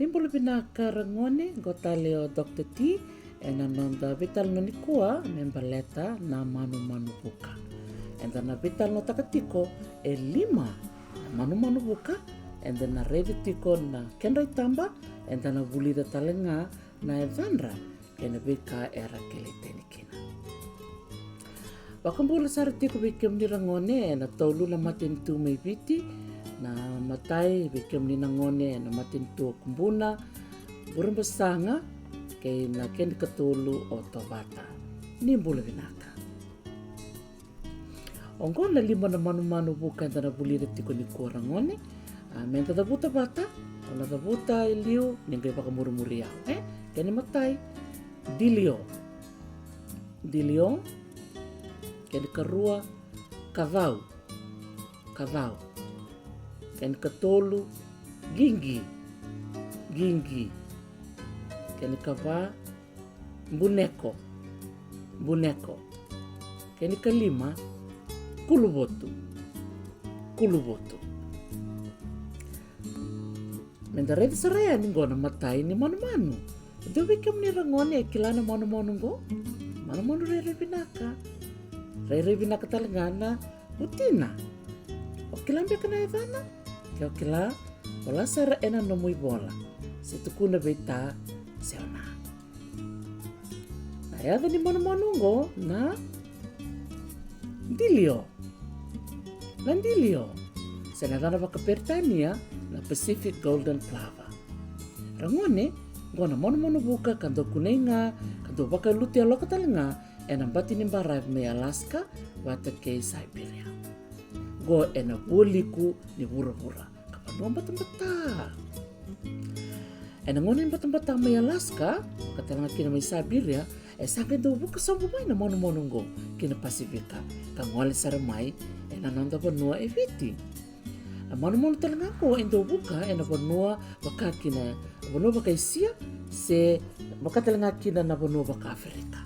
Nimbolo binaka ragone gotaleo Dr. T and anonda vital no nikua baleta na Manumanu Vuka. And then a vital no takatiko e lima Manumanu Vuka and then a ready tiko na kendrai tamba and then a vuli da talega na evandra kena vika era keletenikina. Wakambula sara tiko vikem ni ragone na taulula matin tu mai viti na matai vikem ni nangone na matin tu kumbuna burung besanga kay na ken katulu o to vata ni bula vinaka. Ongo na lima na Manumanu Vuka na vuli tiko ni ragone menta da buta vata ona da buta DILIO ningai pakamurumuri au kene matai DILIO kene karua KACAU kene katolu gingi kene kava BUNEKO kene kalima KULUVOTU mendarete saraya ni ngona matai ni Manumanu do vikem ni ragone e kilana Manumanu go Manumanu rere vinaka talangana utina o kilambe kana evana ke o kila wala sara ena nomu bola se tukuna beta seona na yada ni Manumanu go na DILIO senadana vakapertania na Pacific Golden Plover. Ragone gona Manumanu Vuka kando kunenga kando baka luti aloka talenga ena bati ni arrive me Alaska vata ke Siberia. Go ena vuliku ni vura kapanua batambata. Ena ngone batambata me Alaska katalanga kina me Siberia sanga do buka sambu mai na Manumanu go kina Pasifika kangole saramai ena nanda vanua e viti. Manumanu talanga ko endo buka ena vanua bakakina vanua bakaisia se bakatalanga kina na vanua baka Afrika.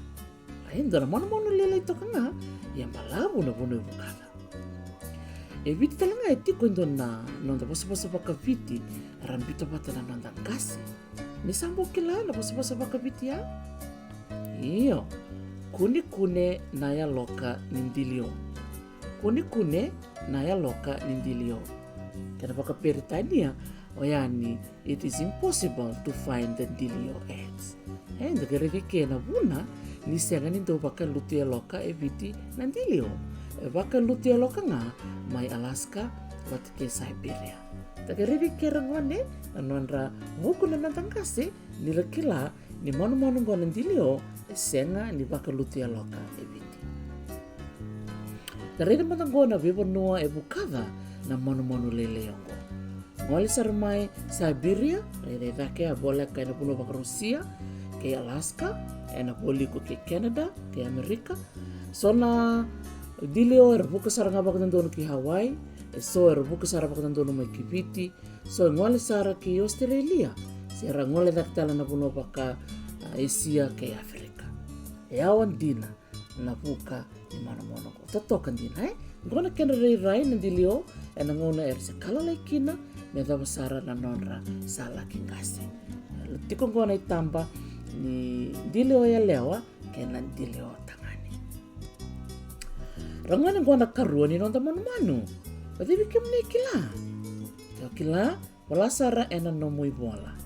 Endo na Manumanu lele tokanga ya malabu na vanua bukala. E viti talanga e tiko endo na nanda basa baka viti rambita bata na nanda kasi. Ni sambo kila na basa baka viti ya? Iyo. Kune na ya loka ni DILIO. Kena vakaperitania oyani it is impossible to find the DILIO eggs. And the gerevike na buna ni senga ni do vakalutia loka e viti na DILIO. Vakalutia loka nga mai Alaska vatike Siberia. The gerevike ragone anondra vuku na natangkase ni lakila ni Manumanu go na DILIO senga ni vakalutia loka e viti. Tarene matangona vivanua e bukada na Manumanu lele yongo. Ngoli sarmai Siberia, rere vake a bola ka na puno baka Rusia, ke Alaska, ena boliko ke Canada, ke Amerika. Sona DILIO buka saranga baka tandono ki Hawaii, so buka saranga baka tandono mai ki Viti, so ngoli sara ki Australia, sera ngoli daktala na puno baka Asia ke Afrika. E awan dina na buka ni Manumanu ko. Totokan dina Ngona kena rai na DILIO ena ngona se kala laikina me da basara na nonra sala kingase. Tiko ngona itamba ni DILIO ya lewa kena DILIO tangani. Rangona ngona karua ni nonda Manumanu. Pati bikim ni kila wala sara ena nomu bola.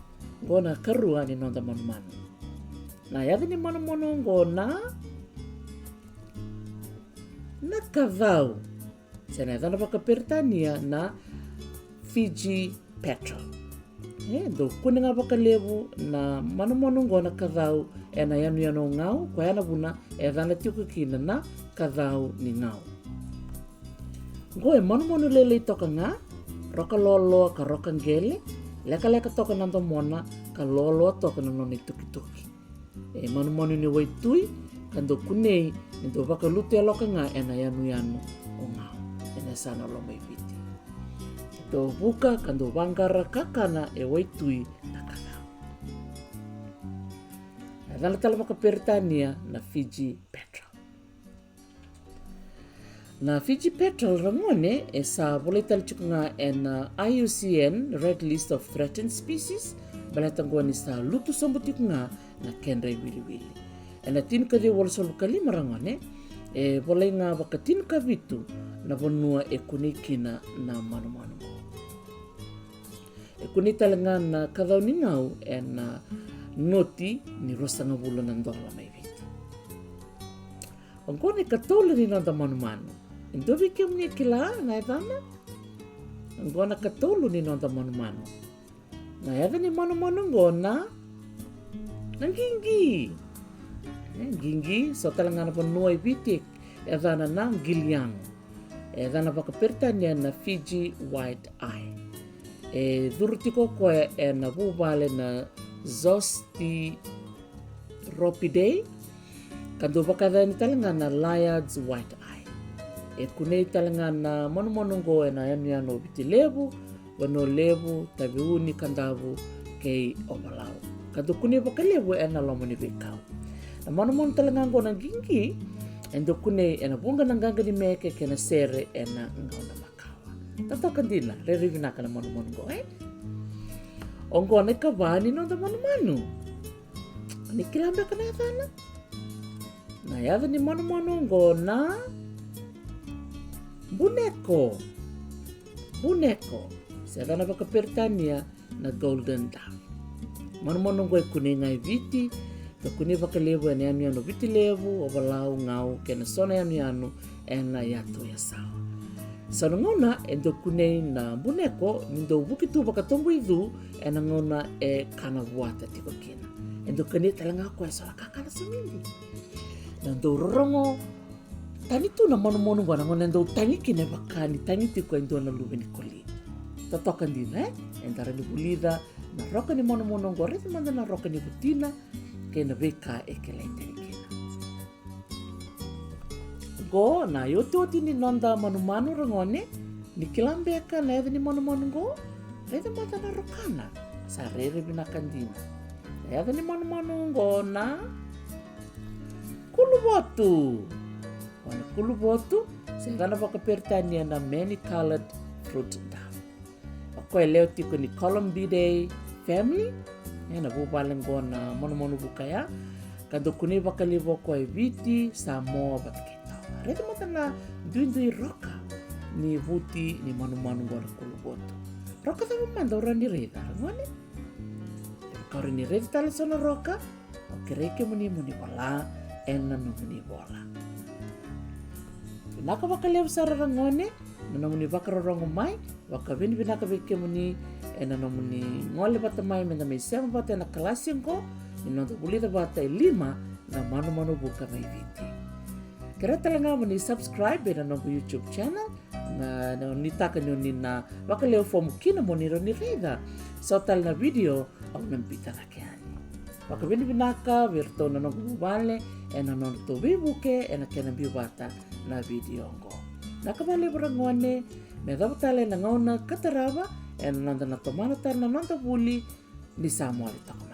Ngona karua ni nonda Manumanu. Na yadi ni Manumanu ngona na KACAU. Senadana vakapertania na FIJI PETREL. Do kuninga vakalevu na Manumanu ngona KACAU ena yanu ngau kwa yana buna dana tiku kina na KACAU ni ngau. Ngoe Manumanu lele toka nga roka lolo ka roka ngele leka toka nando mona ka lolo toka na noni tuki. Manumanu ni waitui kando kunei ndo vakaluti aloka nga ena yanu o ngau. Ena sana Loloma viti. Do buka kando vangara kakana e waitui na KACAU. Adana tala vakaperitania na FIJI PETREL. Na FIJI PETREL rangone e sa boleta nga en IUCN Red List of Threatened Species baleta ngua ni sa lutu sambutik nga na kenrai wili. Na tinu ka dia wala solu kalima rangone, boleh nga baka tinu ka vitu na vanua kuni kina na manumanu. Kuni talanga na kadau ni ngau na noti ni rosanga bula ng dola may viti. Ang kone katolo ni nanda manumanu. Indobi kiam ni kila na edana. Ang kone katolo ni nanda manumanu. Na eda ni manumanu ngona nang gingi. Gingi so talanga na panua vitik edana nang gilyang. Edana baka pertanya na Fiji white eye. Durutiko koe na bubale na Zosti Ropidae, kando bakada ni talanga na Liard's white eye. Kunei talanga na monomonongo na yamiano biti lebu, wano lebu, tabiuni kandavu, kei omalau. Kando kunei bakalebu na Loloma ni VEIKAU. Na monomon talanga ngo na gingi, endo kunei na bunga ng ganga ni meke kena sere na ngau na Tatokan din na, re-review na ka na manumanu Ongko na kabani no da manumanu. Ni kilamba ka na yata na yata ni manumanu ngo na BUNEKO. Sa na baka pertania na golden dove. Manumanu ngo kuningai viti, to kuni baka levu na yamiano viti levu, obalau ngau, kena sona yamiano, na yato yasawa. Sa ngona endo kunei na BUNEKO nindo bukitu baka tombo idu na ngona kana vata tiko kina. Endo kani talanga ko sa kakala samili. Nando rongo tanitu na mono ngona ngona endo taniki ne baka ni taniti ko endo na lubeni koli. Tatokan din endara ni bulida na roka ni mono ngore manda na roka ni butina ke na beka ekelente. Go na yoti ni nonda manumanu rangone ni kilambeka na eda ni manumanu go reda mata na rokana sa rere binakandina eda ni manumanu go na KULUVOTU wana KULUVOTU sa gana baka pertania na many colored fruit dove ako leo tiko ni Columbidae family na bubalang go na Manumanu Vuka ya kado kuni baka libo ko viti sa moa batke Reda mata na duindui roka ni vuti ni manumanu ngora KULUVOTU. Roka tabi manda orang ni reda, ngone? Kau ni reda tala sona roka, okereke muni wala, nomu muni bola. Binaka baka leo sara ngone, nomu muni baka rorongo mai, baka binaka beke muni, nomu muni ngole bata mai menda mai sema bata na kalasi ngo, nonto bulida bata 5 na Manumanu Vuka mai viti. Kira talanga mo ni subscribe na nomu YouTube channel na nuitaka nyo ni na baka leo fomu kina mo niro ni reda so tal na video au nampita na kiani. Baka binaka virto na nomu bubale na nomu to bibuke na kena bibata na video ngo. Nakabali barangone me dabatale na ngona kataraba na nanda na tomana tar na nanda vuli ni Samuel tako.